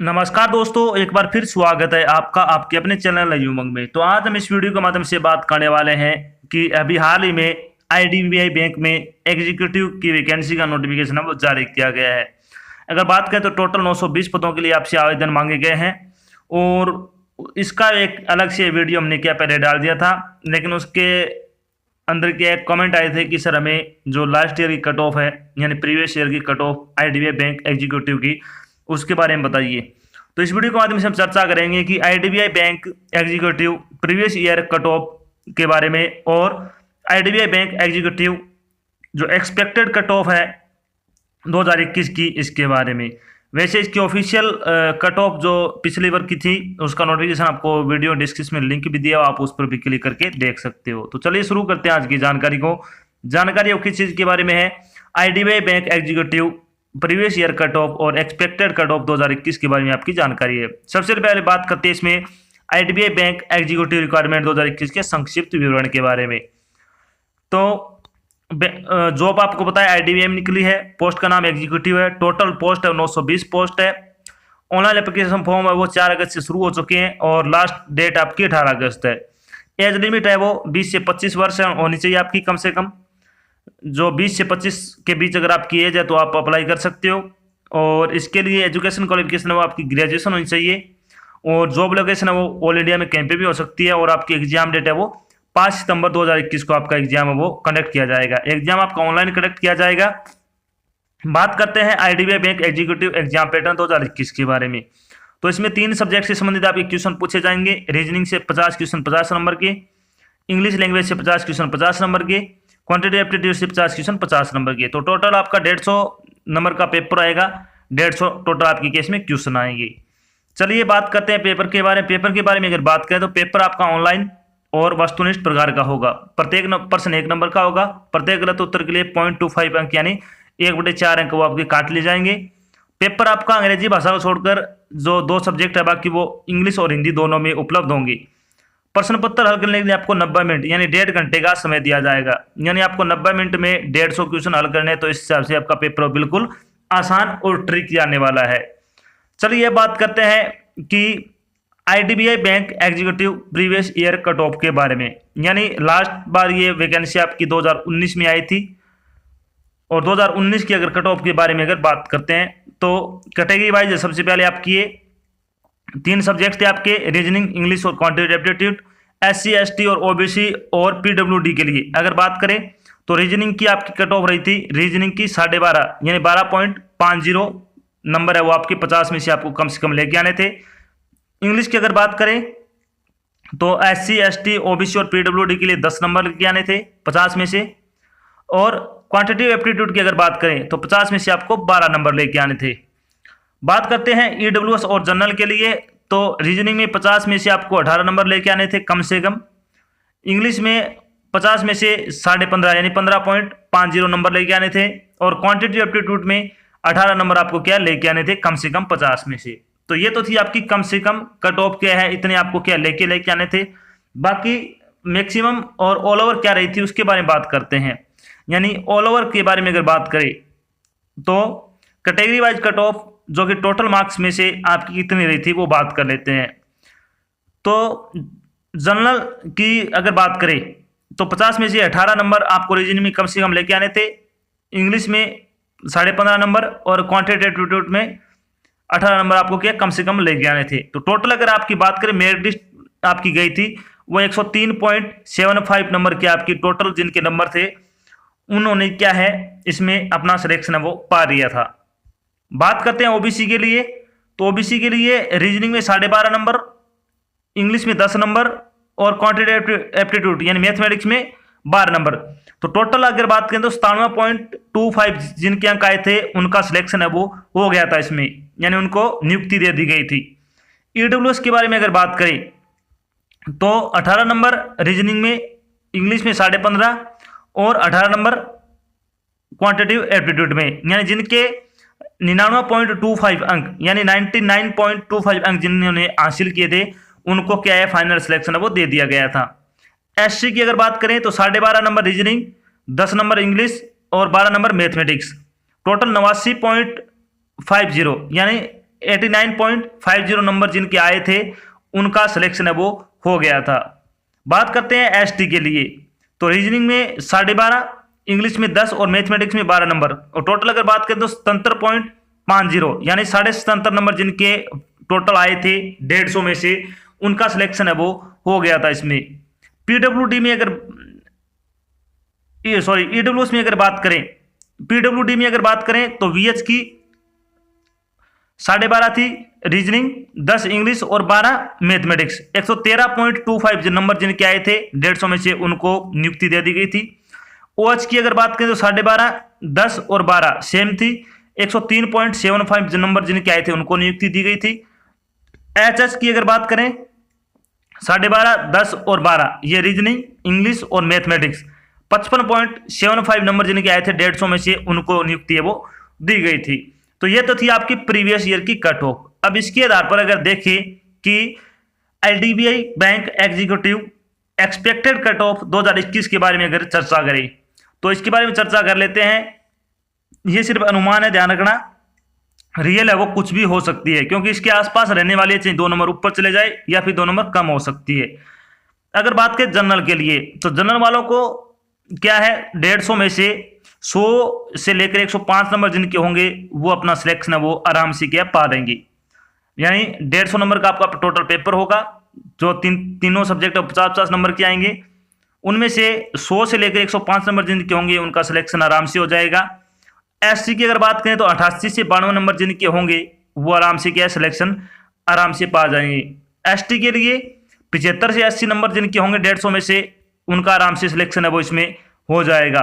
नमस्कार दोस्तों, एक बार फिर स्वागत है आपका आपके अपने चैनल उमंग में। तो आज हम इस वीडियो के माध्यम से बात करने वाले हैं कि अभी हाल ही में आईडीबीआई बैंक में एग्जीक्यूटिव की वैकेंसी का नोटिफिकेशन है वो जारी किया गया है। अगर बात करें तो टोटल 920 पदों के लिए आपसे आवेदन मांगे गए हैं और इसका एक अलग से वीडियो हमने क्या पहले डाल दिया था, लेकिन उसके अंदर के एक कमेंट आए थे कि सर हमें जो लास्ट ईयर की कट ऑफ है यानी प्रीवियस ईयर की cut off IDBI bank executive की उसके बारे में बताइए। तो इस वीडियो के माध्यम से हम चर्चा करेंगे कि IDBI bank executive previous year cut off के बारे में और आईडीबीआई बैंक एग्जीक्यूटिव जो एक्सपेक्टेड कट ऑफ है 2021 की, इसके बारे में। वैसे इसकी ऑफिशियल कट ऑफ जो पिछली बार की थी उसका नोटिफिकेशन आपको वीडियो डिस्क्रिप्शन में लिंक भी दिया, आप उस पर भी क्लिक करके देख सकते हो। तो चलिए शुरू करते हैं आज की जानकारी को। जानकारी किस चीज़ के बारे में है? IDBI bank executive previous year cut off और एक्सपेक्टेड कट ऑफ 2021 के बारे में आपकी जानकारी है। सबसे पहले बात करते हैं इसमें आईडीबीआई बैंक एग्जीक्यूटिव रिक्वायरमेंट 2021 के संक्षिप्त विवरण के बारे में। तो जॉब आपको पता है आईडीबीआई में निकली है, पोस्ट का नाम एग्जीक्यूटिव है, टोटल पोस्ट है 920 पोस्ट है। ऑनलाइन एप्लीकेशन फॉर्म है वो 4 अगस्त से शुरू हो चुके हैं और लास्ट डेट आपकी 18 अगस्त है। एज लिमिट है वो 20 से 25 वर्ष होनी चाहिए आपकी कम से कम। जो 20 से 25 के बीच अगर आपकी एज है तो आप अप्लाई कर सकते हो। और इसके लिए एजुकेशन क्वालिफिकेशन है वो आपकी ग्रेजुएशन होनी चाहिए और जॉब लोकेशन है वो ऑल इंडिया में कहीं पे भी हो सकती है। और आपकी एग्जाम डेट है वो 5 सितंबर 2021 को आपका एग्जाम है वो कंडक्ट किया जाएगा। एग्जाम आपका ऑनलाइन कंडक्ट किया जाएगा। बात करते हैं IDBI bank executive exam pattern 2021 के बारे में। तो इसमें 3 सब्जेक्ट से संबंधित आपके क्वेश्चन पूछे जाएंगे। रीजनिंग से 50 क्वेश्चन 50 नंबर के, इंग्लिश लैंग्वेज से 50 क्वेश्चन 50 नंबर के, क्वांटिटी एप्टीट्यूड से 50 क्वेश्चन 50 नंबर के। तो टोटल आपका 150 नंबर का पेपर आएगा। 150 टोटल आपकी केस में क्वेश्चन आएंगे। चलिए बात करते हैं पेपर के बारे में। पेपर के बारे में अगर बात करें तो पेपर आपका ऑनलाइन और वस्तुनिष्ठ प्रकार का होगा। प्रत्येक प्रश्न 1 नंबर का होगा। प्रत्येक गलत उत्तर के लिए 0.25 अंक यानी 1/4 अंक वो आपके काट लिए जाएंगे। पेपर आपका अंग्रेजी भाषा को छोड़कर जो 2 सब्जेक्ट है बाकी वो इंग्लिश और हिंदी दोनों में उपलब्ध होंगे। प्रश्न पत्र हल करने के लिए आपको 90 मिनट यानी 1.5 घंटे का समय दिया जाएगा। यानी आपको 90 मिनट में 150 क्वेश्चन हल करने, तो इस हिसाब से आपका पेपर बिल्कुल आसान और ट्रिकी आने वाला है। चलिए बात करते हैं कि IDBI bank executive previous year cut off के बारे में। यानी लास्ट बार ये वैकेंसी आपकी 2019 में आई थी और 2019 की अगर कट ऑफ के बारे में अगर बात करते हैं तो कैटेगरी वाइज सबसे पहले आपकी ये 3 सब्जेक्ट थे आपके, रीजनिंग, इंग्लिश और क्वांटिटी एप्टीट्यूड। SC ST और OBC और PWD के लिए अगर बात करें तो रीजनिंग की आपकी कट ऑफ रही थी, रीजनिंग की 12.5 यानी 12.50 नंबर है वो आपके 50 में से आपको कम से कम लेके आने थे। इंग्लिश की अगर बात करें तो SC ST OBC और PWD के लिए 10 नंबर लेके आने थे 50 में से। और क्वांटिटी एप्टीट्यूड की अगर बात करें तो 50 में से आपको 12 नंबर लेके आने थे। बात करते हैं EWS और जनरल के लिए, तो रीजनिंग में 50 में से आपको 18 नंबर लेके आने थे कम से कम। इंग्लिश में 50 में से 15.5 यानी 15.50 नंबर लेके आने थे। और क्वांटिटी एप्टीट्यूड में 18 नंबर आपको क्या लेके आने थे कम से कम 50 में से। तो ये तो थी आपकी कम से कम कट ऑफ क्या है, इतने आपको क्या लेके आने थे। बाकी मैक्सिमम और ऑल ओवर क्या रही थी उसके बारे में बात करते हैं। यानी ऑल ओवर के बारे में अगर बात करें तो कैटेगरी वाइज कट ऑफ जो कि टोटल मार्क्स में से आपकी कितनी रही थी वो बात कर लेते हैं। तो जनरल की अगर बात करें तो 50 में से 18 नंबर आपको रीजनिंग में कम से कम लेके आने थे, इंग्लिश में 15.5 नंबर और क्वांटिटी एप्टीट्यूड में 18 नंबर आपको क्या कम से कम लेके आने थे। तो टोटल अगर आपकी बात करें मेरिट लिस्ट आपकी गई थी वो 103.75 नंबर के आपकी टोटल जिनके नंबर थे उन्होंने क्या है इसमें अपना सिलेक्शन है वो पा लिया था। बात करते हैं ओबीसी के लिए, तो ओबीसी के लिए रीजनिंग में 12.5 नंबर, इंग्लिश में 10 नंबर और क्वांटिटी एप्टीट्यूड यानी मैथमेटिक्स में 12 नंबर। तो टोटल अगर बात करें तो 97.25 जिनके अंक आए थे उनका सिलेक्शन है वो हो गया था इसमें, यानी उनको नियुक्ति दे दी गई थी। ईडब्ल्यूएस के बारे में अगर बात करें तो 18 नंबर रीजनिंग में, इंग्लिश में 15.5 और 18 नंबर क्वांटिटिव एप्टीट्यूड में, यानी जिनके 99.25 अंक यानी 99.25 अंक जिन्होंने हासिल किए थे उनको क्या है फाइनल सिलेक्शन है वो दे दिया गया था। एससी की अगर बात करें तो 12.5 नंबर रीजनिंग, 10 नंबर इंग्लिश और 12 नंबर मैथमेटिक्स, टोटल 89.50 यानी 89.50 नंबर जिनके आए थे उनका सिलेक्शन है वो हो गया था। बात करते हैं एसटी के लिए, तो रीजनिंग में 12.5, इंग्लिश में 10 और मैथमेटिक्स में 12 नंबर, और टोटल अगर बात करें तो 77.50 यानी 77.5 नंबर जिनके टोटल आए थे 150 में से, उनका सिलेक्शन है वो हो गया था इसमें। पीडब्ल्यूडी में अगर ईडब्ल्यूएस में अगर बात करें, पीडब्ल्यूडी में अगर बात करें तो वीएच की 12.5 थी रीजनिंग, 10 इंग्लिश और 12 मैथमेटिक्स। 113.25 नंबर जिनके आए थे 150 में से उनको नियुक्ति दे दी गई थी। ओएच की अगर बात करें तो 12.5, 10 और 12 सेम थी। 103.75 नंबर जिनके आए थे उनको नियुक्ति दी गई थी। एचएच की अगर बात करें 12.5, 10 और 12 ये रीजनिंग, इंग्लिश और मैथमेटिक्स। 55.75 नंबर जिनके आए थे 150 में से उनको नियुक्ति है वो दी गई थी। तो ये तो थी आपकी प्रीवियस ईयर की कट ऑफ। अब इसके आधार पर अगर देखें कि IDBI bank executive expected cut off 2021 के बारे में अगर चर्चा करें तो इसके बारे में चर्चा कर लेते हैं। ये सिर्फ अनुमान है, ध्यान रखना, रियल है वो कुछ भी हो सकती है, क्योंकि इसके आसपास रहने वाली चाहे 2 नंबर ऊपर चले जाए या फिर 2 नंबर कम हो सकती है। अगर बात करें जनरल के लिए तो जनरल वालों को क्या है, 150 में से 100 से लेकर 105 नंबर जिनके होंगे वो अपना सिलेक्शन है वो आराम से क्या पा देंगे। यानी 150 नंबर का आपका टोटल पेपर होगा, जो तीनों सब्जेक्ट 50-50 नंबर के आएंगे, उनमें से 100 से लेकर 105 नंबर जिनके होंगे उनका सिलेक्शन आराम से हो जाएगा। एससी की अगर बात करें तो 88 से 92 नंबर जिनके होंगे वो आराम से क्या सिलेक्शन आराम से पा जाएंगे। एसटी के लिए 75 से 80 नंबर जिनके होंगे 150 में से उनका आराम से सिलेक्शन है वो इसमें हो जाएगा।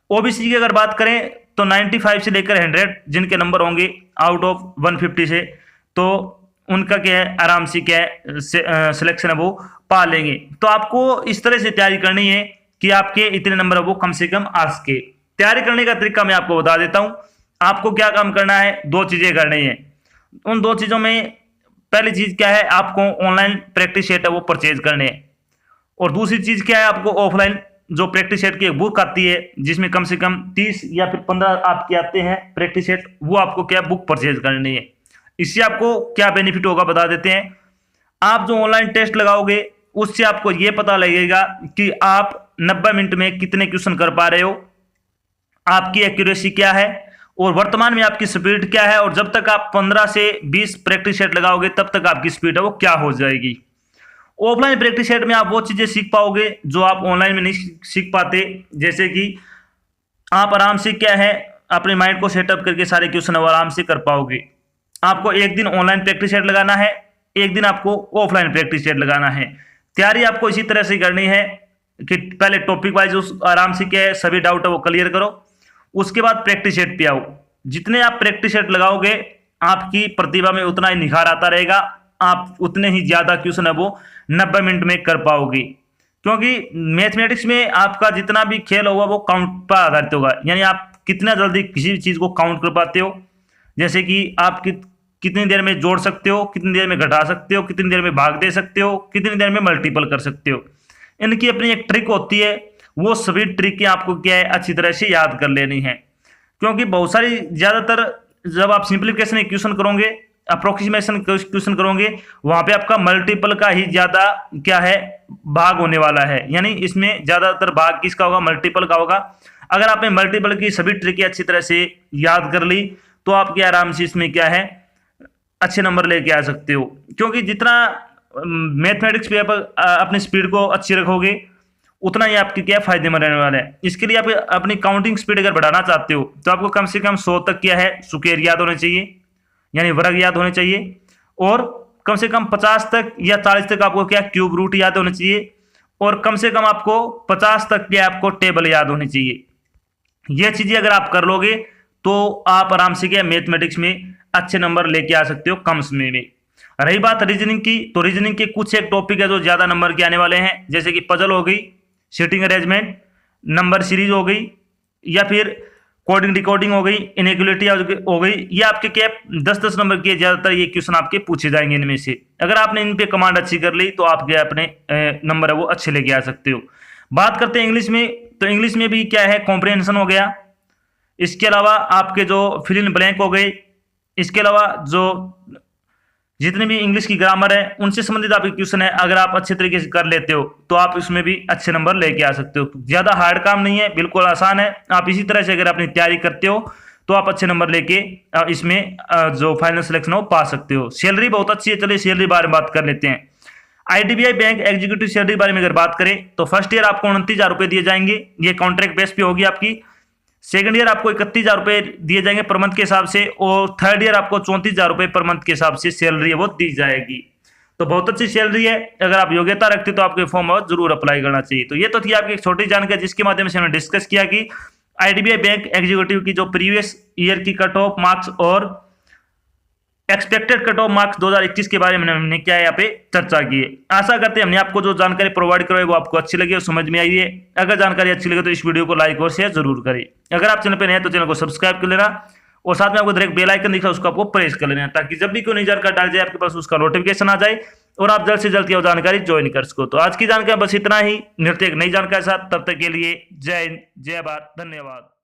ओबीसी की अगर बात करें तो 95 से लेकर 100 जिनके नंबर होंगे आउट ऑफ 150 से, तो उनका क्या है आराम से क्या है सिलेक्शन है वो पा लेंगे। तो आपको इस तरह से तैयारी करनी है कि आपके इतने नंबर है वो कम से कम आ सके। तैयारी करने का तरीका मैं आपको बता देता हूं। आपको क्या काम करना है, 2 चीजें करनी है। उन 2 चीजों में पहली चीज क्या है, आपको ऑनलाइन प्रैक्टिस सेट है वो परचेज करने हैं, और दूसरी चीज क्या है, आपको ऑफलाइन जो प्रैक्टिस सेट की एक बुक आती है जिसमें कम से कम 30 या फिर 15 आपके आते हैं प्रैक्टिस सेट, वो आपको क्या बुक परचेज करनी है। इससे आपको क्या बेनिफिट होगा बता देते हैं। आप जो ऑनलाइन टेस्ट लगाओगे उससे आपको ये पता लगेगा कि आप 90 मिनट में कितने क्वेश्चन कर पा रहे हो, आपकी एक्यूरेसी क्या है और वर्तमान में आपकी स्पीड क्या है, और जब तक आप 15 से 20 प्रैक्टिस सेट लगाओगे तब तक आपकी स्पीड है वो क्या हो जाएगी। ऑफलाइन प्रैक्टिस सेट में आप वो चीजें सीख पाओगे जो आप ऑनलाइन में नहीं सीख पाते, जैसे कि आप आराम से क्या है अपने माइंड को सेटअप करके सारे क्वेश्चन आराम से कर पाओगे। आपको एक दिन ऑनलाइन प्रैक्टिस सेट लगाना है, एक दिन आपको ऑफलाइन प्रैक्टिस सेट लगाना है। तैयारी आपको इसी तरह से करनी है कि पहले टॉपिक वाइज आराम से क्या है सभी डाउट है वो क्लियर करो, उसके बाद प्रैक्टिस सेट पे आओ। जितने आप प्रैक्टिस सेट लगाओगे आपकी प्रतिभा में उतना ही निखार आता रहेगा, आप उतने ही ज्यादा क्वेश्चन है वो 90 मिनट में कर पाओगे। क्योंकि मैथमेटिक्स में आपका जितना भी खेल होगा वो काउंट पर आधारित होगा, यानी आप कितना जल्दी किसी भी चीज को काउंट कर पाते हो, जैसे कि आप कितनी देर में जोड़ सकते हो, कितनी देर में घटा सकते हो, कितनी देर में भाग दे सकते हो, कितनी देर में मल्टीपल कर सकते हो। इनकी अपनी एक ट्रिक होती है, वो सभी ट्रिक आपको क्या है अच्छी तरह से याद कर लेनी है। क्योंकि बहुत सारी ज्यादातर जब आप सिंप्लीफिकेशन क्वेश्चन करोगे, अप्रोक्सीमेशन क्वेश्चन करोगे, वहां पे आपका मल्टीपल का ही ज्यादा क्या है भाग होने वाला है, यानी इसमें ज्यादातर भाग किसका होगा, मल्टीपल का होगा। अगर आपने मल्टीपल की सभी ट्रिक अच्छी तरह से याद कर ली तो आप क्या आराम से इसमें क्या है अच्छे नंबर लेके आ सकते हो। क्योंकि जितना मैथमेटिक्स पे आप अपनी स्पीड को अच्छी रखोगे उतना ही आपके क्या फायदेमंद रहने वाला है। इसके लिए आप अपनी काउंटिंग स्पीड अगर बढ़ाना चाहते हो तो आपको कम से कम 100 तक क्या है स्क्वायर याद होने चाहिए, यानी वर्ग याद होने चाहिए, और कम से कम 50 तक या 40 तक आपको क्या क्यूब रूट याद होने चाहिए, और कम से कम आपको 50 तक क्या आपको टेबल याद होनी चाहिए। ये चीजें अगर आप कर लोगे तो आप आराम से क्या मैथमेटिक्स में अच्छे नंबर लेके आ सकते हो कम समय में। रही बात रीजनिंग की, तो रीजनिंग के कुछ एक टॉपिक है जो ज्यादा नंबर के आने वाले हैं, जैसे कि पजल हो गई, सीटिंग अरेंजमेंट, नंबर सीरीज हो गई, या फिर कोडिंग डिकोडिंग हो गई, इनइक्वालिटी हो गई। ये आपके क्या 10-10 नंबर के ज्यादातर ये क्वेश्चन आपके पूछे जाएंगे इनमें से। अगर आपने इन पे कमांड अच्छी कर ली तो आप क्या अपने नंबर है वो अच्छे लेके आ सकते हो। बात करते हैं इंग्लिश में, तो इंग्लिश में भी क्या है कॉम्प्रिहेंशन हो गया, इसके अलावा आपके जो फिल इन ब्लैंक हो गए, इसके अलावा जो जितने भी इंग्लिश की ग्रामर है उनसे संबंधित आपके क्वेश्चन है, अगर आप अच्छे तरीके से कर लेते हो तो आप इसमें भी अच्छे नंबर लेके आ सकते हो। ज्यादा हार्ड काम नहीं है, बिल्कुल आसान है। आप इसी तरह से अगर अपनी तैयारी करते हो तो आप अच्छे नंबर लेके इसमें जो फाइनल सिलेक्शन हो पा सकते हो। सैलरी बहुत अच्छी है, चलिए सैलरी बारे में बात कर लेते हैं। आईडीबीआई बैंक एग्जीक्यूटिव सैलरी बारे में अगर बात करें तो फर्स्ट ईयर आपको 29,000 रुपये दिए जाएंगे, ये कॉन्ट्रैक्ट बेस पे होगी आपकी। सेकंड ईयर आपको 31,000 रुपये दिए जाएंगे पर मंथ के हिसाब से, और थर्ड ईयर आपको 34,000 रुपये पर मंथ के हिसाब से सैलरी है वो दी जाएगी। तो बहुत अच्छी सैलरी है, अगर आप योग्यता रखते तो आपके फॉर्म में जरूर अप्लाई करना चाहिए। तो ये तो थी आपकी एक छोटी जानकारी जिसके माध्यम से हमने डिस्कस किया कि आईडीबीआई बैंक एग्जीक्यूटिव की जो प्रीवियस ईयर की कट ऑफ मार्क्स और एक्सपेक्टेड कट ऑफ मार्क्स 2021 के बारे में हमने क्या यहाँ पे चर्चा की है। आशा करते हैं हमने आपको जो जानकारी प्रोवाइड करवाई वो आपको अच्छी लगी और समझ में आई है। अगर जानकारी अच्छी लगे तो इस वीडियो को लाइक और शेयर जरूर करें। अगर आप चैनल पर नए हैं तो चैनल को सब्सक्राइब कर लेना और साथ में आपको डायरेक्ट बेल आइकन दिख रहा है उसको आपको प्रेस कर लेना, ताकि जब भी कोई नई जानकारी डाल जाए आपके पास उसका नोटिफिकेशन आ जाए और आप जल्द से जल्द ये जानकारी ज्वाइन कर सको। तो आज की जानकारी बस इतना ही, मिलते एक नई जानकारी के साथ, तब तक के लिए जय हिंद, जय भारत, धन्यवाद।